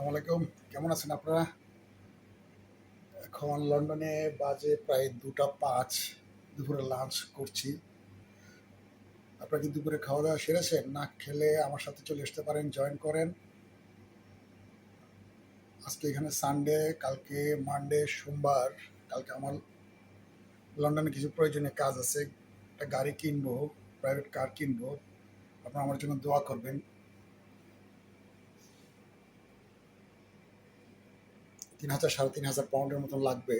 আসসালামু আলাইকুম। কেমন আছেন আপনারা? এখন লন্ডনে বাজে প্রায় 2টা 5। দুপুরে লাঞ্চ করছি। আপনারা কি দুপুরে খাওয়া দাওয়া সেরেছেন? না খেলে আমার সাথে চলে আসতে পারেন, জয়েন করেন। আজকে এখানে সানডে, কালকে মানডে, সোমবার। কালকে আমার লন্ডনে কিছু প্রয়োজনীয় কাজ আছে। একটা গাড়ি কিনবো, প্রাইভেট কার কিনবো। আপনারা আমার জন্য দোয়া করবেন। 3,000 3,500 পাউন্ডের মতন লাগবে।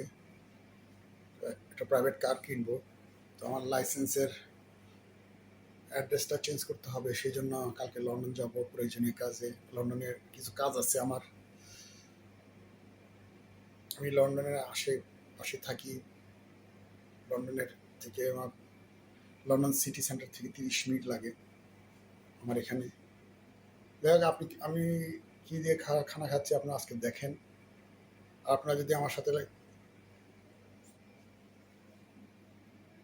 একটা প্রাইভেট কার কিনবো। তো আমার লাইসেন্সের অ্যাড্রেসটা চেঞ্জ করতে হবে, সেই জন্য কালকে লন্ডন যাব প্রয়োজনীয় কাজে। লন্ডনের কিছু কাজ আছে আমার। আমি লন্ডনের আশেপাশে থাকি। লন্ডনের থেকে আমার লন্ডন সিটি সেন্টার থেকে 30 মিনিট লাগে আমার এখানে। যাই হোক, আমি কী দিয়ে খানা খাচ্ছি আপনারা আজকে দেখেন। আর আপনারা যদি আমার সাথে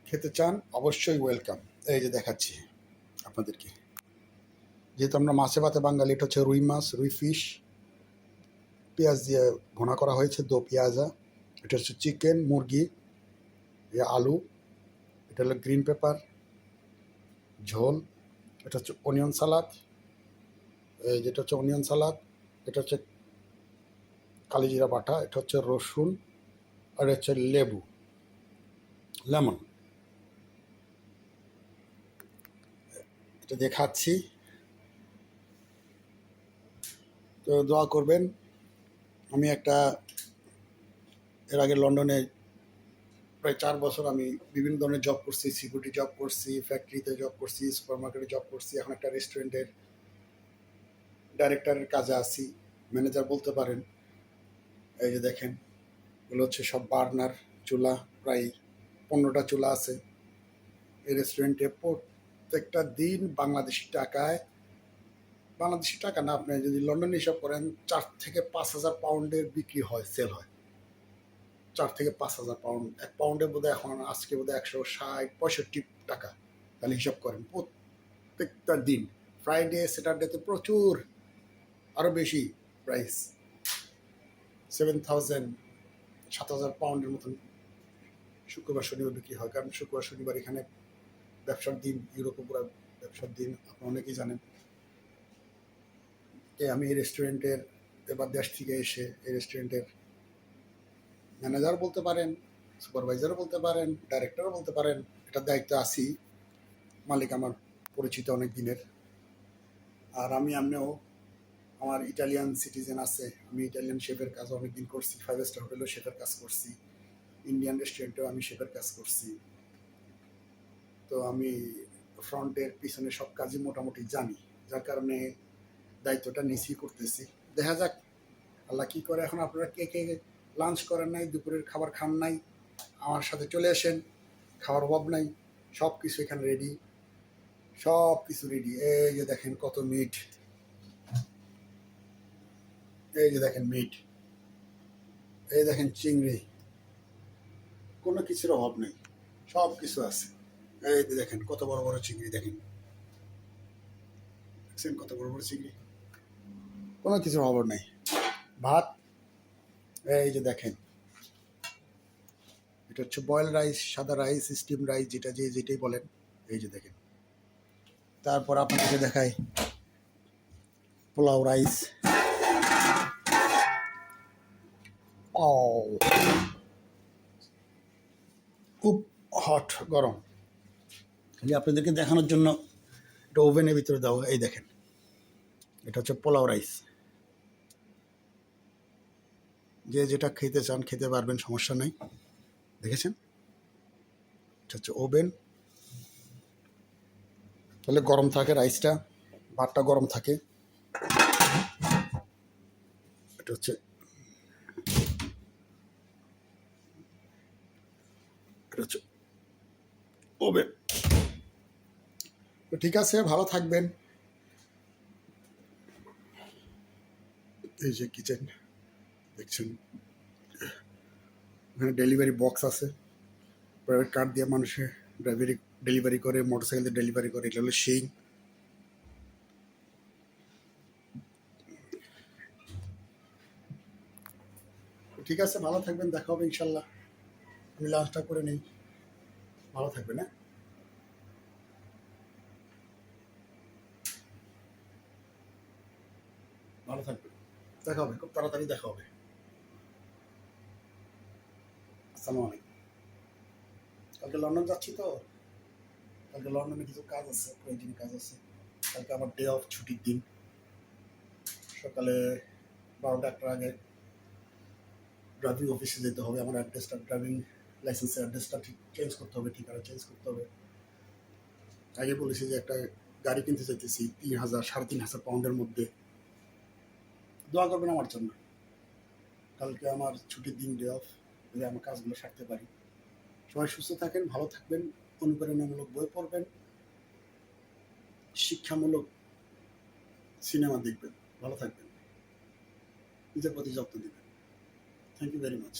খেতে চান অবশ্যই ওয়েলকাম। এই যে দেখাচ্ছি আপনাদেরকে। যেহেতু আমরা মাছে ভাতে বাঙালি, এটা হচ্ছে রুই মাছ, রুই ফিশ। পেঁয়াজ দিয়ে ভুনা করা হয়েছে, দো পেঁয়াজা। এটা হচ্ছে চিকেন, মুরগি, আলু। এটা হলো গ্রিন পেপার ঝোল। এটা হচ্ছে অনিয়ন সালাদ। এই যেটা হচ্ছে অনিয়ন সালাদ। এটা হচ্ছে কালিজিরা বাটা। এটা হচ্ছে রসুন। আর হচ্ছে লেবু, লেমন। এটা দিয়ে খাচ্ছি। তো দোয়া করবেন। আমি এর আগে লন্ডনে প্রায় 4 বছর আমি বিভিন্ন ধরনের জব করছি। সিকিউরিটি জব করছি, ফ্যাক্টরিতে জব করছি, সুপার মার্কেটে জব করছি। এখন একটা রেস্টুরেন্টের ডাইরেক্টরের কাজে আছি, ম্যানেজার বলতে পারেন। এই যে দেখেন, এগুলো হচ্ছে সব বার্নার চুলা। প্রায় 15টা চুলা আছে এই রেস্টুরেন্টে। প্রত্যেকটা দিন বাংলাদেশি টাকা না, আপনি যদি লন্ডনে হিসাব করেন, 4 থেকে 5 হাজার পাউন্ডের বিক্রি হয়, সেল হয়। 4 থেকে 5 হাজার পাউন্ড। 1 পাউন্ডে বোধহয় এখন আজকে বোধহয় 160-65 টাকা। তাহলে হিসাব করেন প্রত্যেকটা দিন। ফ্রাইডে স্যাটারডেতে প্রচুর, আরও বেশি প্রাইস। 7,000 7,000 পাউন্ডের মতন শুক্রবার শনিবার বিক্রি হয়। কারণ শুক্রবার শনিবার এখানে ব্যবসার দিন, ইউরোপে পুরো ব্যবসার দিন, আপনারা অনেকেই জানেন। আমি এই রেস্টুরেন্টের এবার দেশ থেকে এসে এই রেস্টুরেন্টের ম্যানেজার বলতে পারেন, সুপারভাইজারও বলতে পারেন, ডাইরেক্টরও বলতে পারেন। এটার দায়িত্বে আছি। মালিক আমার পরিচিত অনেক দিনের। আর আমিও আমার ইটালিয়ান সিটিজেন আছে। আমি ইটালিয়ান শেফের কাজ অনেক দিন করছি। 5 স্টার হোটেলেও শেফের কাজ করছি, ইন্ডিয়ান রেস্টুরেন্টেও আমি শেফের কাজ করছি। তো আমি ফ্রন্টের পিছনে সব কাজই মোটামুটি জানি, যার কারণে দায়িত্বটা নিচ্ছি, করতেছি। দেখা যাক আল্লাহ কী করে। এখন আপনারা কে কে লাঞ্চ করেন নাই, দুপুরের খাবার খান নাই, আমার সাথে চলে আসেন। খাওয়ার অভাব নাই, সব কিছু এখানে রেডি, সব কিছু রেডি। এই যে দেখেন কত মিট, এই যে দেখেন মিট, এই দেখেন চিংড়ি। কোনো কিছুর অভাব নেই, সব কিছু আছে। এই যে দেখেন কত বড় বড় চিংড়ি, দেখেন দেখছেন কত বড় বড় চিংড়ি। কোনো কিছুর অভাব নেই। ভাত, এই যে দেখেন, এটা হচ্ছে বয়েল রাইস, সাদা রাইস, স্টিম রাইস, যেটাই বলেন। এই যে দেখেন। তারপর আপনাকে দেখাই পোলাও রাইস। খুব হট, গরম। খালি আপনাদেরকে দেখানোর জন্য এটা ওভেনের ভিতরে দেওয়া। এই দেখেন, এটা হচ্ছে পোলাও রাইস। যে যেটা খেতে চান খেতে পারবেন, সমস্যা নেই। দেখেছেন, এটা হচ্ছে ওভেন। তাহলে গরম থাকে রাইসটা, ভাতটা গরম থাকে। এটা হচ্ছে ওভেন। তো ঠিক আছে, ভালো থাকবেন। এই যে কিচেন দেখছেন, এখানে ডেলিভারি বক্স আছে। প্রাইভেট কার দিয়ে মানুষে ডেলিভারি করে, মোটরসাইকেল দিয়ে ডেলিভারি করে। এটা হলো সেই ঠিক আছে, ভালো থাকবেন, দেখা হবে ইনশাল্লাহ। আমি লাঞ্চটা করে নেই। ভালো থাকবেন, হ্যাঁ, ভালো থাকবেন। দেখা হবে, খুব তাড়াতাড়ি দেখা হবে। আসসালামু আলাইকুম। কালকে লন্ডন যাচ্ছি তো, কালকে লন্ডনে কিছু কাজ আছে, প্রয়োজনীয় কাজ আছে। কালকে আমার ডে অফ, ছুটির দিন। সকালে 12টা-1টার আগে ড্রাইভিং অফিসে যেতে হবে। আমার অ্যাড্রেসটা, ড্রাইভিং লাইসেন্সের অ্যাড্রেসটা ঠিক চেঞ্জ করতে হবে, ঠিকানা চেঞ্জ করতে হবে। আগে বলেছি যে একটা গাড়ি কিনতে চাইতেছি 3,000 3,500 পাউন্ডের মধ্যে। দোয়া করবেন আমার জন্য। কালকে আমার ছুটির দিন, ডে অফ, যদি আমার কাজগুলো সারতে পারি। সবাই সুস্থ থাকেন, ভালো থাকবেন, অনুপ্রেরণামূলক বই পড়বেন, শিক্ষামূলক সিনেমা দেখবেন, ভালো থাকবেন, নিজের প্রতি যত্ন দিবেন। Thank you very much.